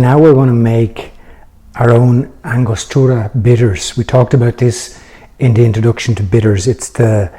Now we're going to make our own Angostura bitters. We talked about this in the introduction to bitters. It's the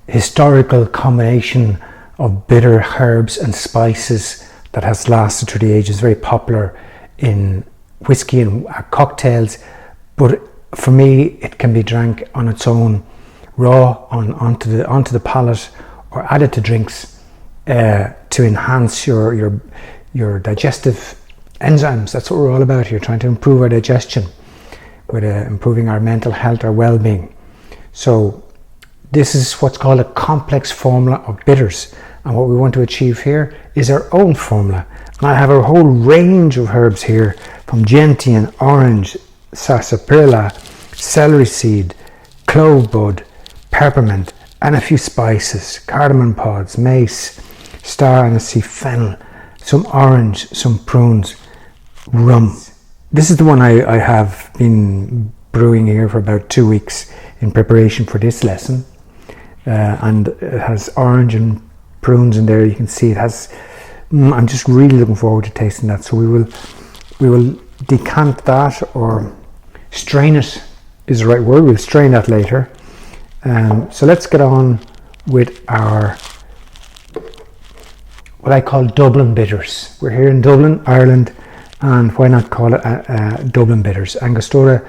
historical combination of bitter herbs and spices that has lasted through the ages. Very popular in whiskey and cocktails, but for me it can be drank on its own, raw onto the palate, or added to drinks to enhance your digestive enzymes. That's what we're all about here, trying to improve our digestion with improving our mental health, our well-being. So this is what's called a complex formula of bitters, and what we want to achieve here is our own formula. And I have a whole range of herbs here, from gentian, orange, sarsaparilla, celery seed, clove bud, peppermint, and a few spices, cardamom pods, mace, star anise, fennel, some orange, some prunes, rum. This is the one I have been brewing here for about 2 weeks in preparation for this lesson, and it has orange and prunes in there. You can see it has. I'm just really looking forward to tasting that. So we will decant that, or strain it is the right word. We'll strain that later. So let's get on with our what I call Dublin bitters. We're here in Dublin, Ireland, and why not call it Dublin bitters? Angostura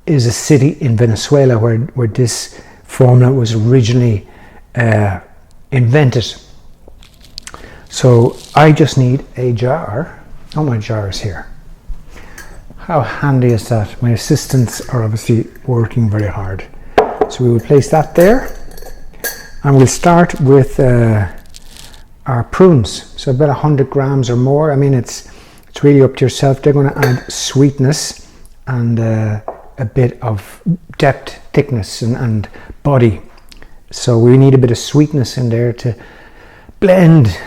is a city in Venezuela where this formula was originally invented. So I just need a jar. Oh, my jar is here. How handy is that? My assistants are obviously working very hard. So we will place that there, and we'll start with our prunes. So about 100 grams or more. I mean, it's really up to yourself. They're going to add sweetness and a bit of depth, thickness, and body. So we need a bit of sweetness in there to blend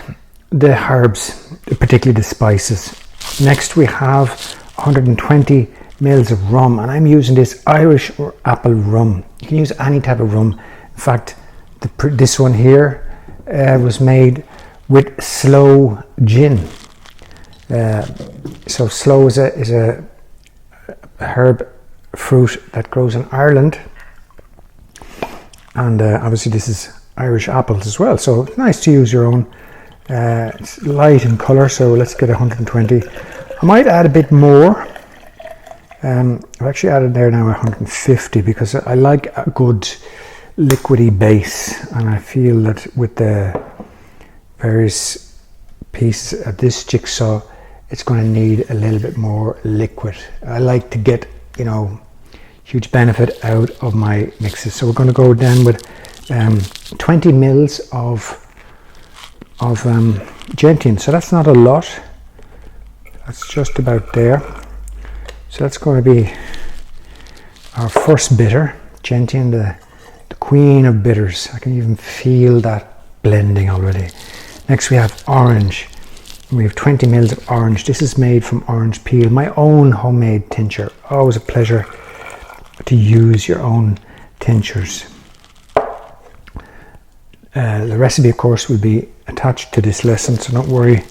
the herbs, particularly the spices. Next we have 120 mils of rum, and I'm using this Irish or apple rum. You can use any type of rum. In fact, this one here was made with sloe gin. So sloe is a herb fruit that grows in Ireland, and obviously this is Irish apples as well, so it's nice to use your own. It's light in colour, so let's get 120. I might add a bit more. I've actually added there now 150 because I like a good liquidy base, and I feel that with the various pieces of this jigsaw it's going to need a little bit more liquid. I like to get, huge benefit out of my mixes. So we're going to go down with 20 mils of gentian. So that's not a lot. That's just about there. So that's going to be our first bitter, gentian, the queen of bitters. I can even feel that blending already. Next we have orange. We have 20 mils of orange. This is made from orange peel, my own homemade tincture. Always a pleasure to use your own tinctures. The recipe, of course, will be attached to this lesson, so don't worry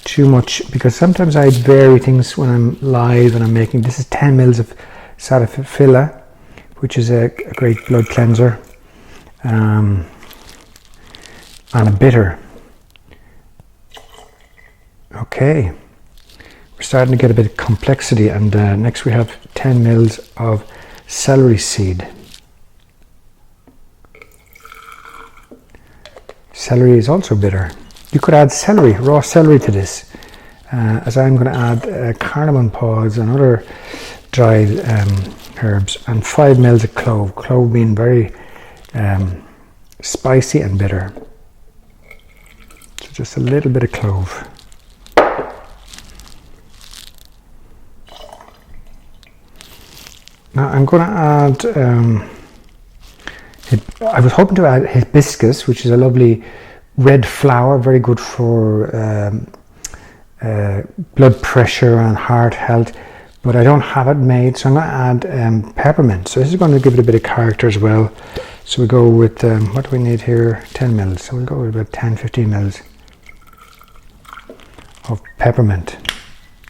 too much, because sometimes I vary things when I'm live and I'm making. This is 10 mils of sarsaparilla, which is a great blood cleanser, and a bitter. Okay, we're starting to get a bit of complexity, and next we have 10 mils of celery seed. Celery is also bitter. You could add celery, raw celery to this, as I'm going to add cardamom pods and other dried herbs, and 5 mils of clove. Clove being very spicy and bitter. So just a little bit of clove. Now I'm going to add, I was hoping to add hibiscus, which is a lovely red flower, very good for blood pressure and heart health, but I don't have it made, so I'm going to add peppermint. So this is going to give it a bit of character as well. So we go with, what do we need here? 10 mils. So we'll go with about 10-15 mils of peppermint.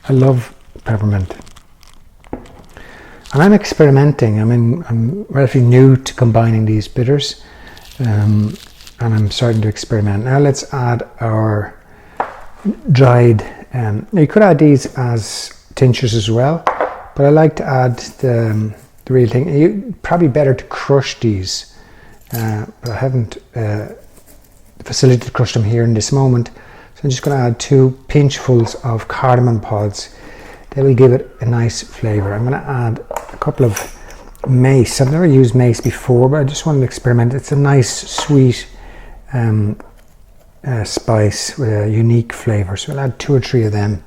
I love peppermint. And I'm experimenting. I'm relatively new to combining these bitters, and I'm starting to experiment. Now let's add our dried. You could add these as tinctures as well, but I like to add the real thing. Probably better to crush these, but I haven't the facility to crush them here in this moment. So I'm just going to add 2 pinchfuls of cardamom pods. They will give it a nice flavour. I'm going to add a couple of mace. I've never used mace before, but I just wanted to experiment. It's a nice sweet spice with a unique flavour. So we'll add 2 or 3 of them,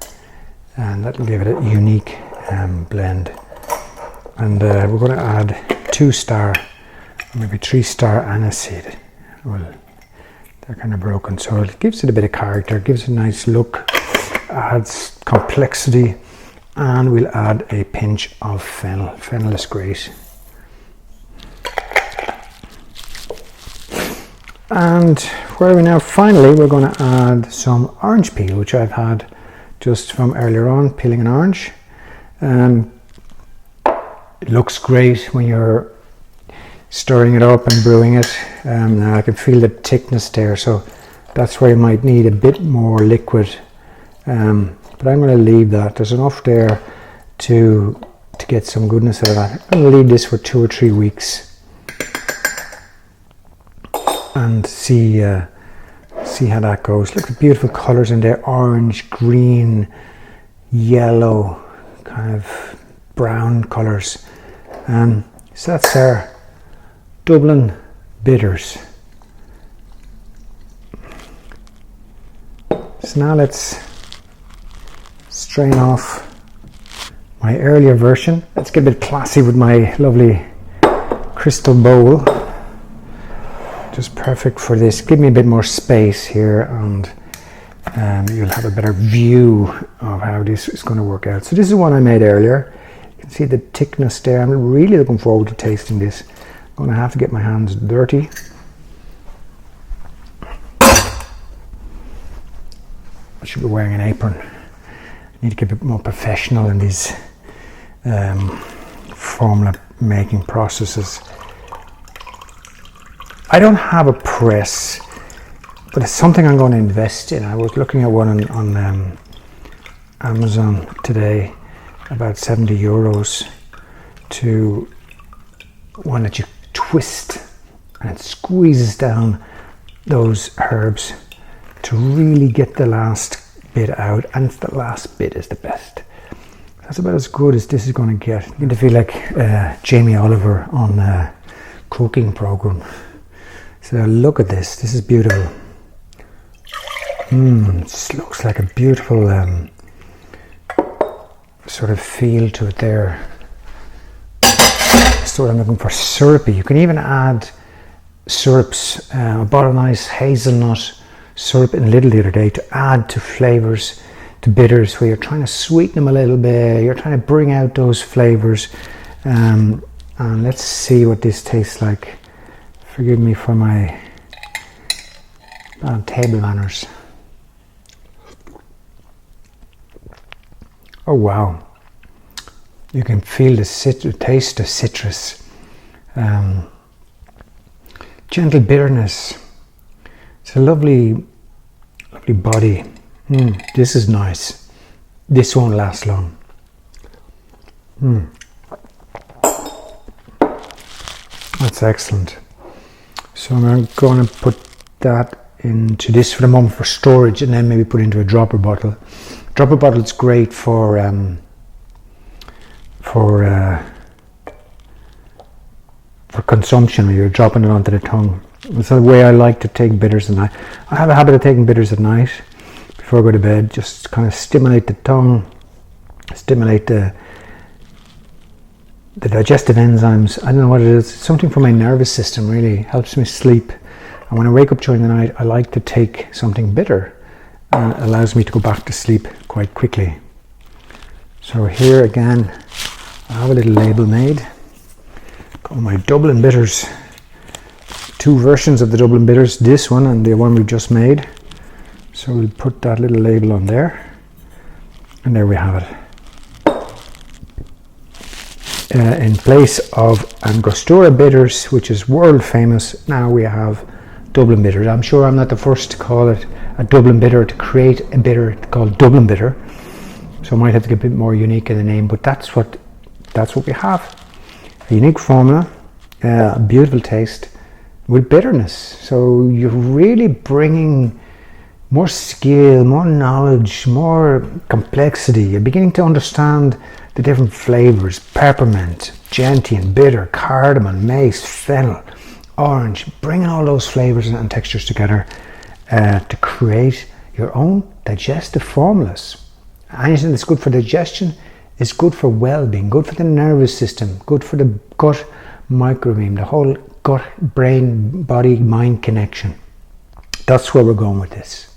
and that'll give it a unique blend. And we're going to add 2-star, maybe 3-star aniseed. Well, they're kind of broken, so it gives it a bit of character, gives it a nice look, adds complexity, and we'll add a pinch of fennel. Fennel is great. And where are we now? Finally, we're going to add some orange peel, which I've had just from earlier on, peeling an orange. It looks great when you're stirring it up and brewing it. Now I can feel the thickness there, so that's where you might need a bit more liquid. But I'm going to leave that. There's enough there to get some goodness out of that. I'm going to leave this for 2 or 3 weeks and see how that goes. Look at the beautiful colours in there: orange, green, yellow, kind of brown colours. So that's our Dublin bitters. So now let's strain off my earlier version. Let's get a bit classy with my lovely crystal bowl. Just perfect for this. Give me a bit more space here, and you'll have a better view of how this is going to work out. So this is one I made earlier. You can see the thickness there. I'm really looking forward to tasting this. I'm going to have to get my hands dirty. I should be wearing an apron. I need to get a bit more professional in these formula making processes. I don't have a press, but it's something I'm going to invest in. I was looking at one on Amazon today, about €70, to one that you twist and it squeezes down those herbs to really get the last bit out, and the last bit is the best. That's about as good as this is going to get. You need to feel like Jamie Oliver on a cooking program. So look at this. This is beautiful. It just looks like a beautiful sort of feel to it there. That's what I'm looking for. Syrupy. You can even add syrups. I bought a nice hazelnut syrup in Lidl the other day to add to flavours, to bitters, where you're trying to sweeten them a little bit. You're trying to bring out those flavours. And let's see what this tastes like. Forgive me for my bad table manners. Oh wow, you can feel the taste of citrus, gentle bitterness. It's a lovely body. This is nice. This won't last long. That's excellent. So I'm going to put that into this for the moment for storage, and then maybe put it into a dropper bottle. Dropper bottle is great for consumption when you're dropping it onto the tongue. It's the way I like to take bitters at night. I have a habit of taking bitters at night before I go to bed. Just kind of stimulate the tongue, stimulate the digestive enzymes. I don't know what it is. It's something for my nervous system. Really helps me sleep. And when I wake up during the night, I like to take something bitter. It allows me to go back to sleep quite quickly. So here again, I have a little label made. Got my Dublin bitters. 2 versions of the Dublin bitters, this one and the one we just made. So we'll put that little label on there, and there we have it. in place of Angostura bitters, which is world famous, now we have Dublin bitters. I'm sure I'm not the first to call it a Dublin bitter, to create a bitter called Dublin bitter. So I might have to get a bit more unique in the name, but that's what we have. A unique formula, a beautiful taste with bitterness. So you're really bringing more skill, more knowledge, more complexity. You're beginning to understand the different flavors: peppermint, gentian, bitter, cardamom, mace, fennel, orange. Bringing all those flavors and textures together to create your own digestive formulas. Anything that's good for digestion is good for well-being, good for the nervous system, good for the gut microbiome, the whole gut, brain, body, mind connection. That's where we're going with this.